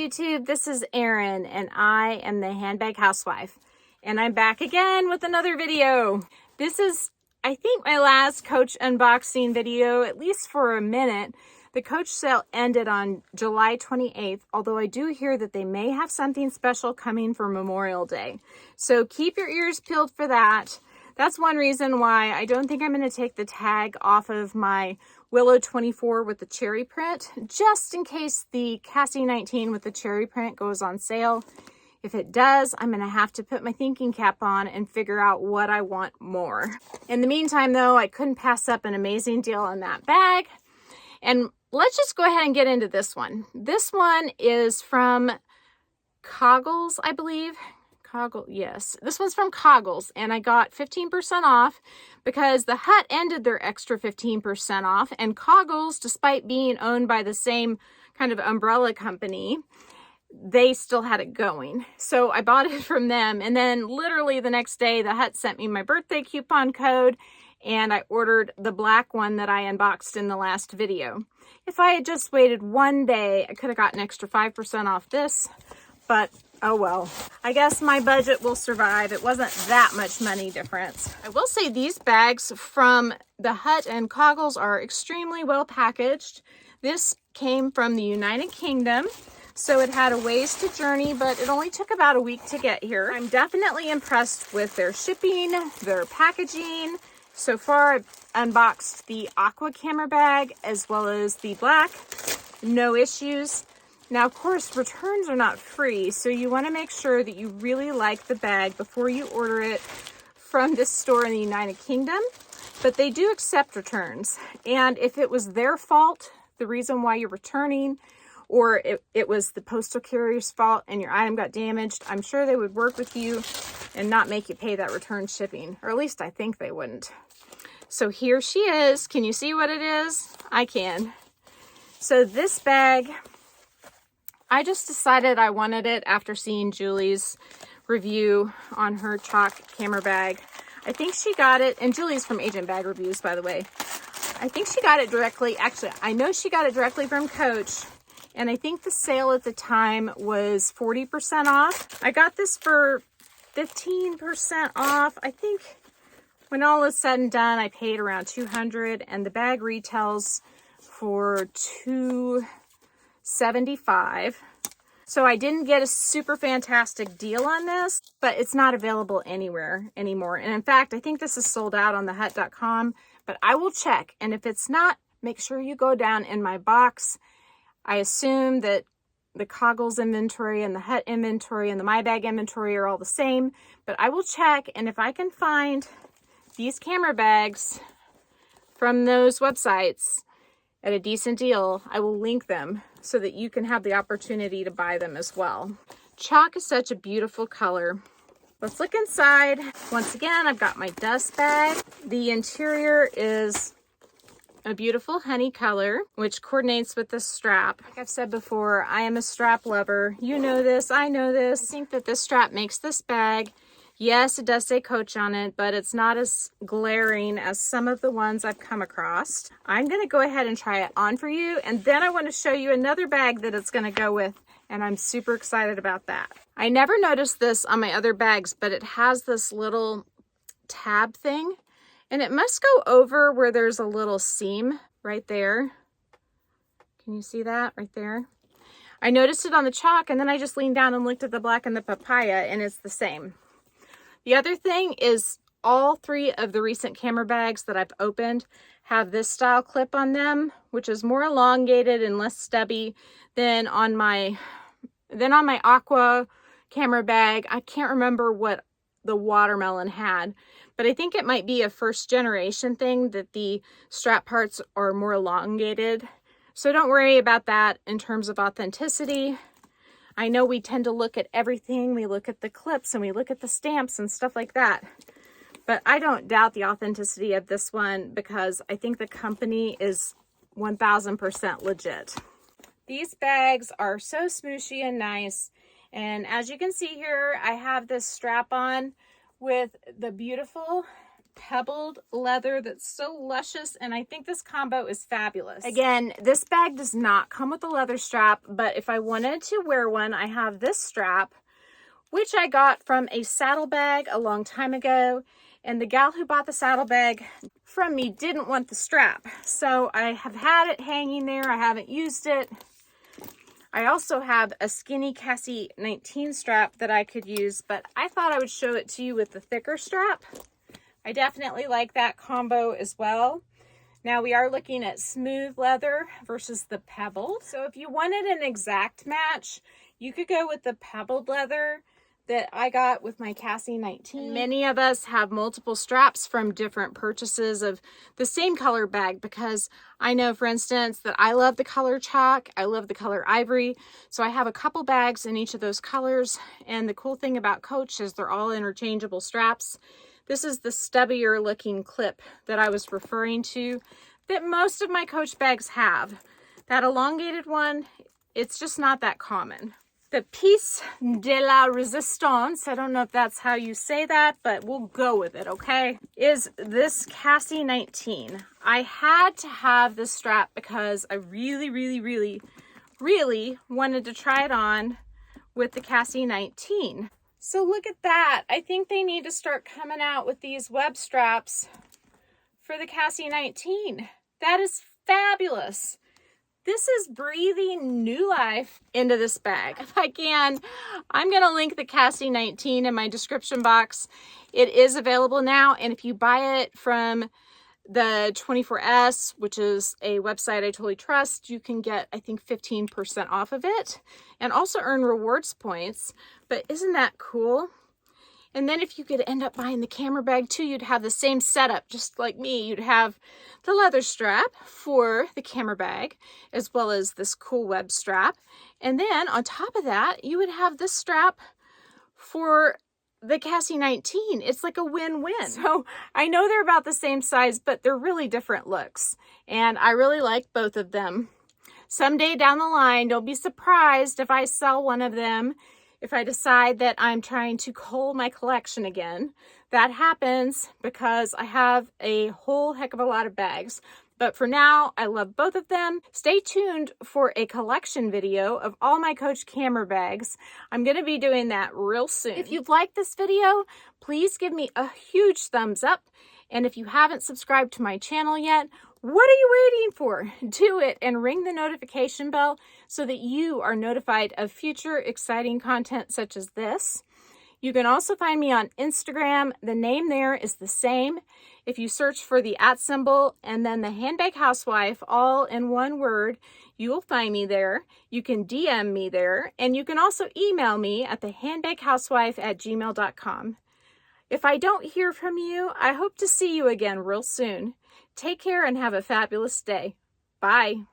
YouTube, this is Erin and I am the handbag housewife and I'm back again with another video. This is, I think, my last Coach unboxing video, at least for a minute. The Coach sale ended on July 28th, although I do hear that they may have something special coming for Memorial Day. So keep your ears peeled for that. That's one reason why I don't think I'm going to take the tag off of my Willow 24 with the cherry print, just in case the Cassie 19 with the cherry print goes on sale. If it does, I'm going to have to put my thinking cap on and figure out what I want more. In the meantime, though, I couldn't pass up an amazing deal on that bag. And let's just go ahead and get into this one. This one is from Coggles, I believe. Yes, this one's from Coggles, and I got 15% off because the Hut ended their extra 15% off, and Coggles, despite being owned by the same kind of umbrella company, they still had it going. So I bought it from them, and then literally the next day, the Hut sent me my birthday coupon code, and I ordered the black one that I unboxed in the last video. If I had just waited one day, I could have gotten an extra 5% off this, but oh well. I guess my budget will survive. It wasn't that much money difference. I will say these bags from the Hut and Coggles are extremely well packaged. This came from the United Kingdom, so it had a ways to journey, but it only took about a week to get here. I'm definitely impressed with their shipping, their packaging. So far, I've unboxed the aqua camera bag as well as the black. No issues. Now, of course, returns are not free, so you want to make sure that you really like the bag before you order it from this store in the United Kingdom. But they do accept returns. And if it was their fault, the reason why you're returning, or it was the postal carrier's fault and your item got damaged, I'm sure they would work with you and not make you pay that return shipping. Or at least I think they wouldn't. So here she is. Can you see what it is? I can. So this bag, I just decided I wanted it after seeing Julie's review on her chalk camera bag. I think she got it, and Julie's from Agent Bag Reviews, by the way. I think she got it directly, actually, I know she got it directly from Coach, and I think the sale at the time was 40% off. I got this for 15% off. I think when all is said and done, I paid around $200, and the bag retails for $275. So I didn't get a super fantastic deal on this, but it's not available anywhere anymore. And in fact, I think this is sold out on thehut.com, but I will check. And if it's not, make sure you go down in my box. I assume that the Coggles inventory and the Hut inventory and the My Bag inventory are all the same, but I will check. And if I can find these camera bags from those websites at a decent deal, I will link them so that you can have the opportunity to buy them as well. Chalk is such a beautiful color. Let's look inside. Once again, I've got my dust bag. The interior is a beautiful honey color, which coordinates with the strap. Like I've said before, I am a strap lover. You know this, I know this. I think that this strap makes this bag, yes, it does say Coach on it, but it's not as glaring as some of the ones I've come across. I'm going to go ahead and try it on for you, and then I want to show you another bag that it's going to go with, and I'm super excited about that. I never noticed this on my other bags, but it has this little tab thing, and it must go over where there's a little seam right there. Can you see that right there? I noticed it on the chalk, and then I just leaned down and looked at the black and the papaya, and it's the same. The other thing is all three of the recent camera bags that I've opened have this style clip on them, which is more elongated and less stubby than on my aqua camera bag. I can't remember what the watermelon had, but I think it might be a first generation thing that the strap parts are more elongated. So don't worry about that in terms of authenticity. I know we tend to look at everything. We look at the clips and we look at the stamps and stuff like that. But I don't doubt the authenticity of this one because I think the company is 1000% legit. These bags are so smooshy and nice. And as you can see here, I have this strap on with the beautiful pebbled leather that's so luscious, and I think this combo is fabulous. Again, this bag does not come with a leather strap, but if I wanted to wear one, I have this strap, which I got from a saddlebag a long time ago, and the gal who bought the saddlebag from me didn't want the strap, so I have had it hanging there. I haven't used it. I also have a skinny Cassie 19 strap that I could use, but I thought I would show it to you with the thicker strap. I definitely like that combo as well. Now we are looking at smooth leather versus the pebbled. So if you wanted an exact match, you could go with the pebbled leather that I got with my Cassie 19. Many of us have multiple straps from different purchases of the same color bag, because I know, for instance, that I love the color chalk, I love the color ivory, so I have a couple bags in each of those colors. And the cool thing about Coach is they're all interchangeable straps. This is the stubbier looking clip that I was referring to that most of my Coach bags have. That elongated one, it's just not that common. The piece de la resistance, I don't know if that's how you say that, but we'll go with it, okay, is this Cassie 19. I had to have this strap because I really wanted to try it on with the Cassie 19. So look at that. I think they need to start coming out with these web straps for the Cassie 19. That is fabulous. This is breathing new life into this bag. If I can, I'm going to link the Cassie 19 in my description box. It is available now, and if you buy it from the 24S, which is a website I totally trust, you can get, I think, 15% off of it and also earn rewards points. But isn't that cool? And then if you could end up buying the camera bag too, you'd have the same setup, just like me. You'd have the leather strap for the camera bag, as well as this cool web strap. And then on top of that, you would have this strap for the Cassie 19. It's like a win-win. So I know they're about the same size, but they're really different looks. And I really like both of them. Someday down the line, don't be surprised if I sell one of them. If I decide that I'm trying to cull my collection again, that happens because I have a whole heck of a lot of bags. But for now, I love both of them. Stay tuned for a collection video of all my Coach camera bags. I'm going to be doing that real soon. If you've liked this video, please give me a huge thumbs up. And if you haven't subscribed to my channel yet, what are you waiting for? Do it and ring the notification bell so that you are notified of future exciting content such as this. You can also find me on Instagram. The name there is the same. If you search for the @ symbol and then the Handbag Housewife all in one word, you will find me there. You can DM me there, and you can also email me at thehandbaghousewife@gmail.com. If I don't hear from you, I hope to see you again real soon. Take care and have a fabulous day. Bye.